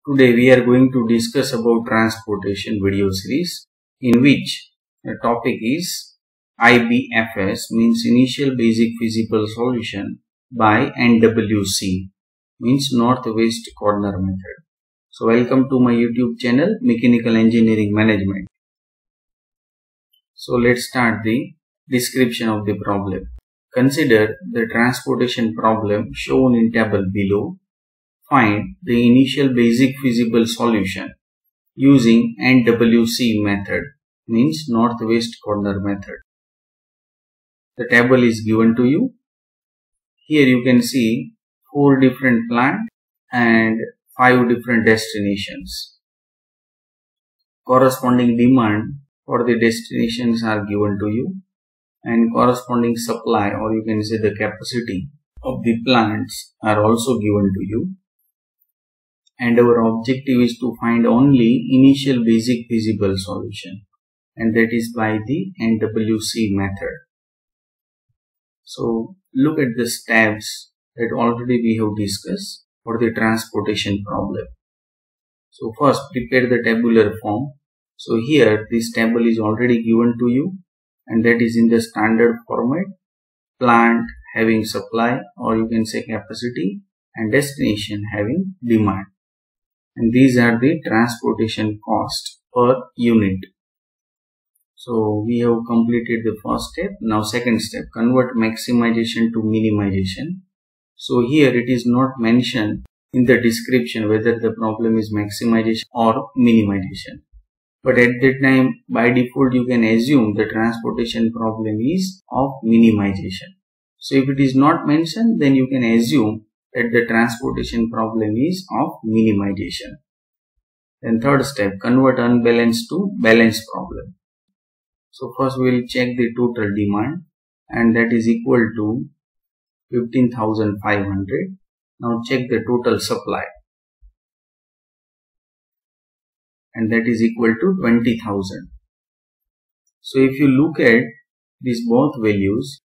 Today we are going to discuss about transportation video series in which the topic is IBFS, means Initial Basic Feasible Solution by NWC, means Northwest Corner Method. So welcome to my YouTube channel Mechanical Engineering Management. So let's start the description of the problem. Consider the transportation problem shown in table below. Find the initial basic feasible solution using NWC method, means Northwest Corner Method. The table is given to you. Here you can see 4 different plants and 5 different destinations. Corresponding demand for the destinations are given to you, and corresponding supply, or you can say the capacity of the plants, are also given to you. And our objective is to find only initial basic feasible solution, and that is by the NWC method. So look at the steps that already we have discussed for the transportation problem. So first, prepare the tabular form. So here this table is already given to you, and that is in the standard format: plant having supply, or you can say capacity, and destination having demand. And these are the transportation cost per unit. So we have completed the first step. Now second step, convert maximization to minimization. So here it is not mentioned in the description whether the problem is maximization or minimization. But at that time, by default, you can assume the transportation problem is of minimization. So if it is not mentioned, then you can assume that the transportation problem is of minimization. Then third step, convert unbalanced to balanced problem. So first we will check the total demand, and that is equal to 15,500. Now check the total supply, and that is equal to 20,000. So if you look at these both values,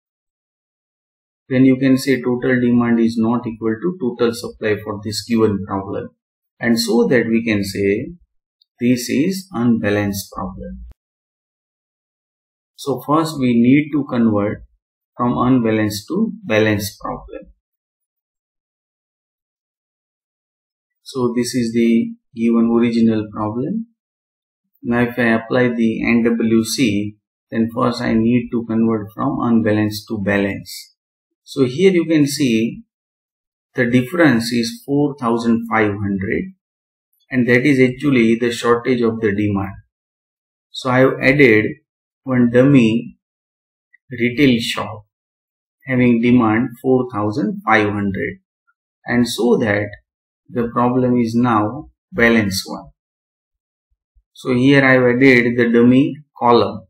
then you can say total demand is not equal to total supply for this given problem, and so that we can say this is unbalanced problem. So first we need to convert from unbalanced to balanced problem. So this is the given original problem. Now if I apply the NWC, then first I need to convert from unbalanced to balance. So here you can see the difference is 4,500, and that is actually the shortage of the demand. So I have added one dummy retail shop having demand 4,500, and so that the problem is now balanced one. So here I have added the dummy column.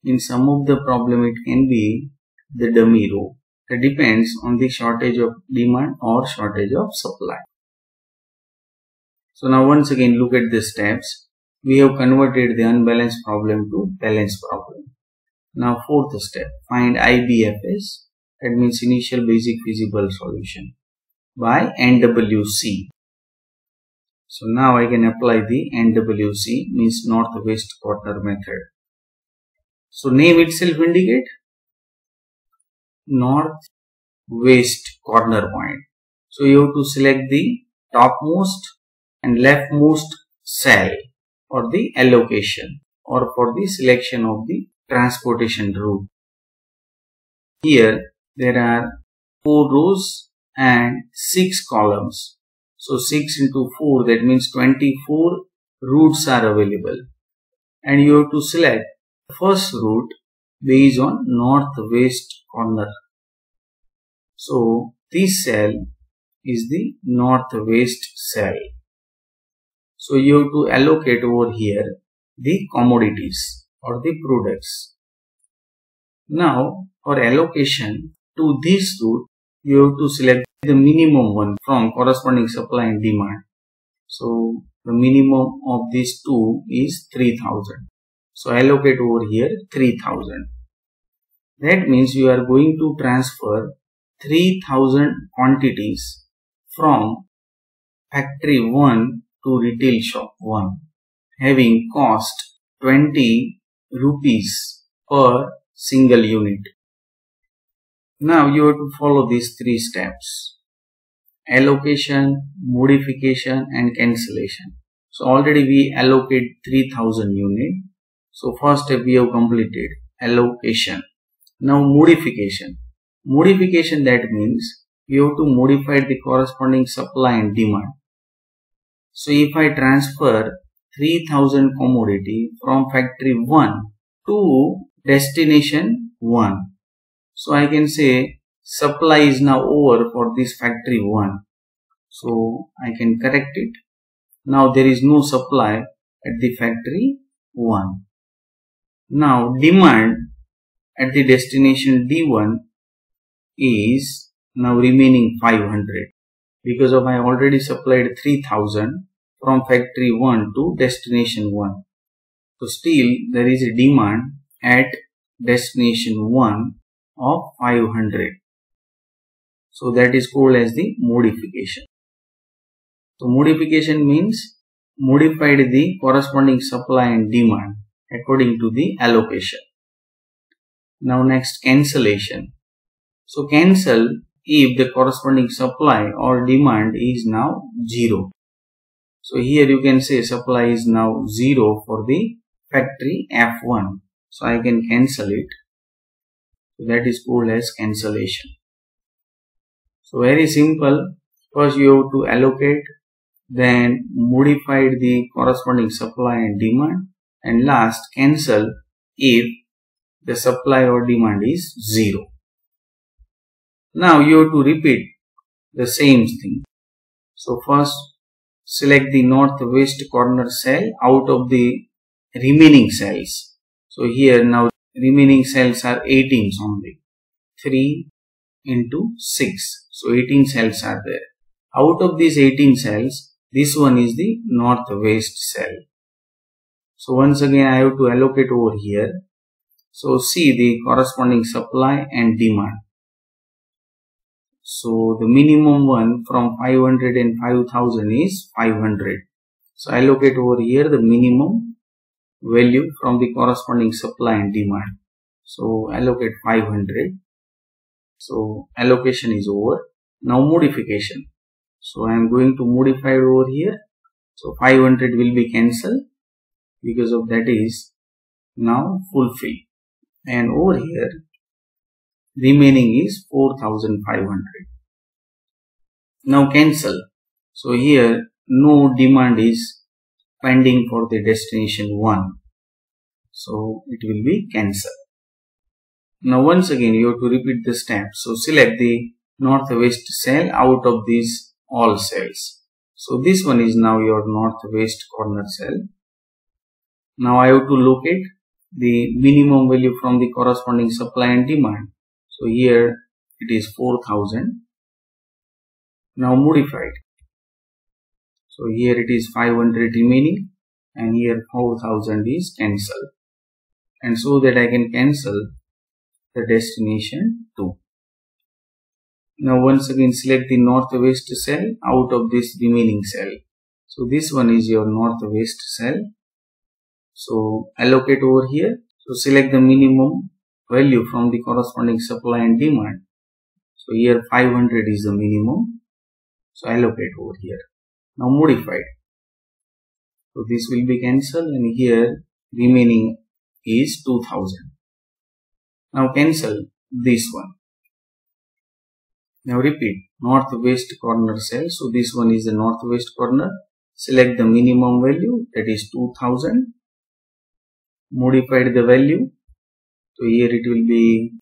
In some of the problem it can be the dummy row. It depends on the shortage of demand or shortage of supply. So now once again look at the steps. We have converted the unbalanced problem to balanced problem. Now fourth step, find IBFS, that means Initial Basic Feasible Solution, by NWC. So now I can apply the NWC, means Northwest Corner Method. So name itself indicate northwest corner point. So you have to select the topmost and leftmost cell for the allocation or for the selection of the transportation route. Here there are 4 rows and 6 columns. So 6 into 4, that means 24 routes are available, and you have to select the first route based on northwest corner. So this cell is the northwest cell. So you have to allocate over here the commodities or the products. Now for allocation to this route, you have to select the minimum one from corresponding supply and demand. So the minimum of these two is 3,000. So allocate over here 3,000. That means you are going to transfer 3,000 quantities from factory 1 to retail shop 1 having cost 20 rupees per single unit. Now you have to follow these 3 steps: allocation, modification and cancellation. So already we allocate 3000 unit. So first step we have completed, allocation. Now modification. Modification, that means we have to modify the corresponding supply and demand. So if I transfer 3000 commodity from factory 1 to destination 1, so I can say supply is now over for this factory 1. So I can correct it. Now there is no supply at the factory 1. Now demand at the destination D1 is now remaining 500 because of I already supplied 3000 from factory 1 to destination 1. So still there is a demand at destination 1 of 500. So that is called as the modification. So modification means modified the corresponding supply and demand according to the allocation. Now next, cancellation. So cancel if the corresponding supply or demand is now 0. So here you can say supply is now 0 for the factory F1. So I can cancel it. So that is called as cancellation. So very simple. First you have to allocate, then modify the corresponding supply and demand, and last cancel if the supply or demand is 0. Now you have to repeat the same thing. So first select the northwest corner cell out of the remaining cells. So here now remaining cells are 18 only. 3 into 6. So 18 cells are there. Out of these 18 cells, this one is the northwest cell. So once again I have to allocate over here. So see the corresponding supply and demand. So the minimum one from 500 and 5000 is 500. So allocate over here the minimum value from the corresponding supply and demand. So allocate 500. So allocation is over. Now modification. So I am going to modify over here. So 500 will be cancelled because of that is now fulfilled. And over here remaining is 4500. Now cancel. So here no demand is pending for the destination 1. So it will be cancelled. Now once again you have to repeat the steps. So select the northwest cell out of these all cells. So this one is now your northwest corner cell. Now I have to locate the minimum value from the corresponding supply and demand. So here it is 4000. Now modified. So here it is 500 remaining and here 4000 is cancelled. And so that I can cancel the destination 2. Now once again select the northwest cell out of this remaining cell. So this one is your northwest cell. So allocate over here. So select the minimum value from the corresponding supply and demand. So here 500 is the minimum. So allocate over here. Now modified. So this will be cancelled and here remaining is 2000. Now cancel this one. Now repeat northwest corner cell. So this one is the northwest corner. Select the minimum value, that is 2000. Modified the value. So here it will be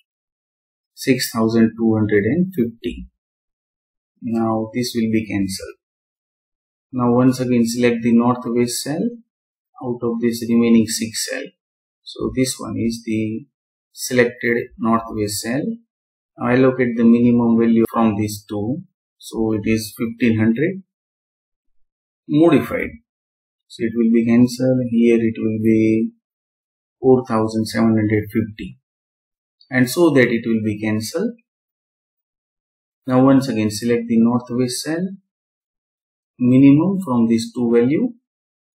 6250. Now this will be cancelled. Now once again select the northwest cell out of this remaining 6 cell. So this one is the selected northwest cell. Now allocate the minimum value from these 2. So it is 1500. Modified. So it will be cancelled. Here it will be 4750. And so that it will be cancelled. Now once again select the northwest cell. minimum from these two value.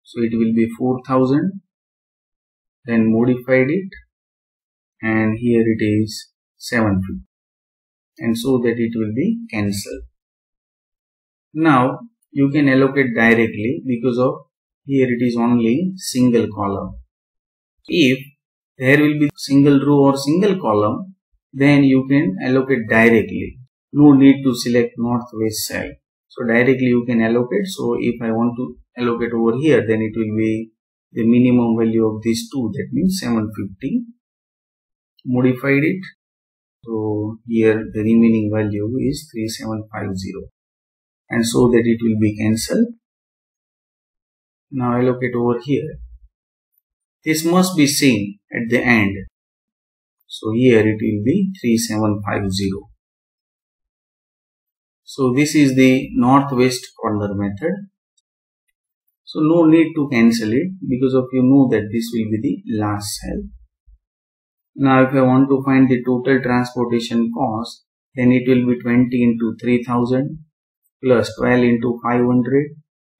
So it will be 4000, then modified it, and here it is 750, and so that it will be cancelled. Now you can allocate directly because of here it is only single column. If there will be single row or single column, then you can allocate directly. No need to select northwest cell. So directly you can allocate. So if I want to allocate over here, then it will be the minimum value of these two, that means 750. Modified it. So here the remaining value is 3750, and so that it will be cancelled. Now allocate over here. This must be seen at the end. So here it will be 3750. So this is the northwest corner method. So no need to cancel it because of you know that this will be the last cell. Now if I want to find the total transportation cost, then it will be 20 into 3000 plus 12 into 500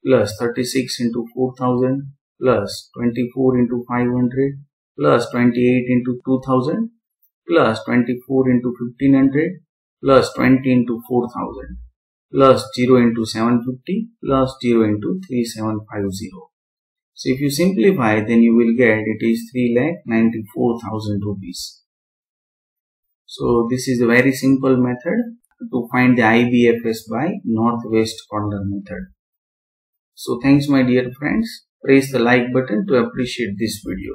plus 36 into 4000 plus 24 into 500 plus 28 into 2000 plus 24 into 1500 plus 20 into 4000 plus 0 into 750 plus 0 into 3750. So if you simplify, then you will get it is 3,94,000 rupees. So this is a very simple method to find the IBFS by northwest corner method. So thanks my dear friends. Press the like button to appreciate this video.